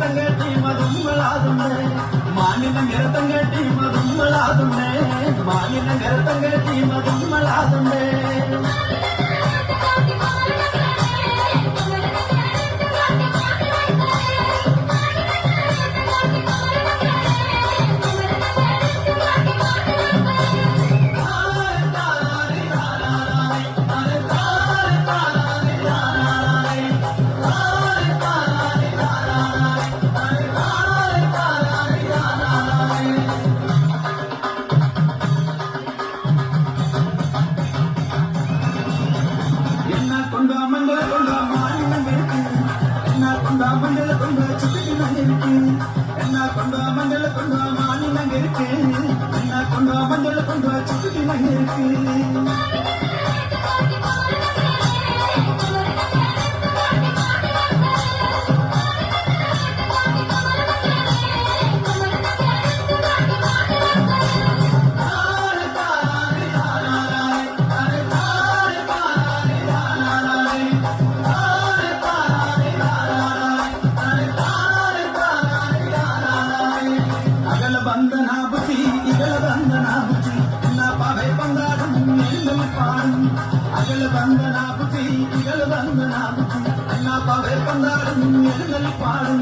നിരത്തം കേട്ടി മതുമ്പളാതുണ്ട് മാനിന നിരത്തം കേട്ടി മതുമ്പളാതുണ്ട് മാനിന നിരത്തം കേട്ടി മതുമ്പളാതുണ്ട് மண்டல கொண்டு சுத்தி நங்கிருக்கு என்ன கொண்டு மண்டல கொண்டு மானி நங்கிருக்கு என்ன கொண்டு மண்டல கொண்டு சுத்தி நங்கிருக்கு बंदनाबुची इगल बंदनाबुची ना पावे पंगाडम एंडल पाडम अगल बंदनाबुची इगल बंदनाबुची ना पावे पंगाडम एंडल पाडम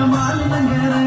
மாநிலங்கரே